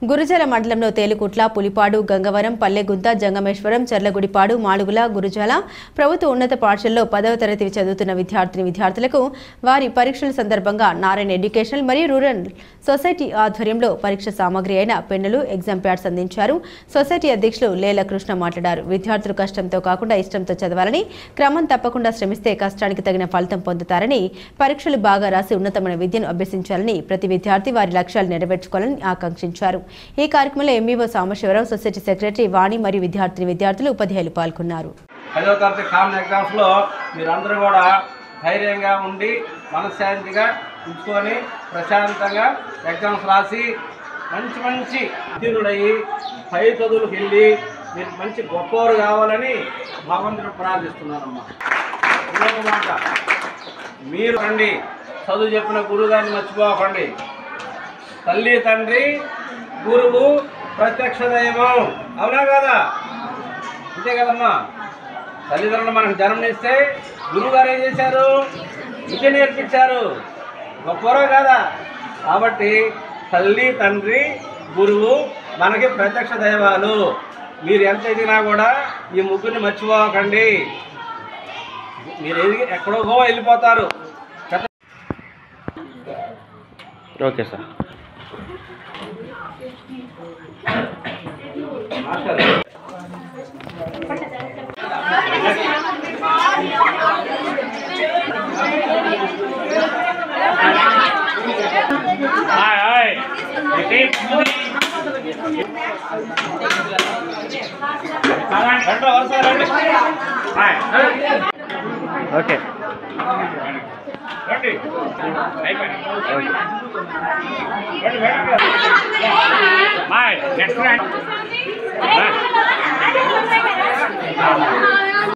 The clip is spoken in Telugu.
గురుజాల మండలంలో తేలుకుట్ల, పులిపాడు, గంగవరం, పల్లెగుంత, జంగమేశ్వరం, చర్లగుడిపాడు, మాడుగుల, గురుజాల ప్రభుత్వ ఉన్నత పాఠశాలలో 10వ తరగతి చదువుతున్న విద్యార్థులకు వారి పరీక్షల సందర్భంగా నారాయణ ఎడ్యుకేషనల్ మరియు రూరల్ సొసైటీ ఆధ్వర్యంలో పరీక్ష సామగ్రి అయిన పెన్నులు, ఎగ్జామ్ ప్యాడ్స్ అందించారు. సొసైటీ అధ్యక్షులు లేల కృష్ణ మాట్లాడారు. విద్యార్థులు కష్టంతో కాకుండా ఇష్టంతో చదవాలని, క్రమం తప్పకుండా శ్రమిస్తే కష్టానికి తగిన ఫలితం పొందుతారని, పరీక్షలు బాగా రాసి ఉన్నతమైన విద్యను అభ్యసించాలని, ప్రతి విద్యార్థి వారి లక్ష్యాలు నెరవేర్చుకోవాలని ఆకాంక్షించారు. ఈ కార్యక్రమంలో ఎంఈఓ సాంబశివరావు, సొసైటీ సెక్రటరీ వాణి మరియు విద్యార్థులు, ఉపాధ్యాయులు పాల్గొన్నారు. 10వ తరగతి కామన్ ఎగ్జామ్స్ లో మీరందరూ కూడా ధైర్యంగా ఉండి మనశ్శాంతిగా ఉంచుకొని ప్రశాంతంగా ఎగ్జామ్స్ రాసి మంచి ఉత్తీర్ణుడయ్యి పై చదువులకు వెళ్ళి మీరు మంచి గొప్పవారు కావాలని భగవంతుడు ప్రార్థిస్తున్నానమ్మా. ఇంకొక మాట, మీరు రండి చదువు చెప్పిన గురువు గారిని మర్చిపోకండి. తల్లి తండ్రి గురువు ప్రత్యక్ష దైవం, అవునా కదా? అంతే కదమ్మా. తల్లిదండ్రులు మనకు జన్మనిస్తే గురువు గారు ఏం చేశారు? విద్య నేర్పించారు. గొప్పవరో కాదా? కాబట్టి తల్లి తండ్రి గురువు మనకి ప్రత్యక్ష దైవాలు. మీరు ఎంత ఎదిగినా కూడా ఈ ముగ్గురిని మర్చిపోకండి. మీరు ఎదిగి ఎక్కడో వెళ్ళిపోతారు. Okay sir. Okay next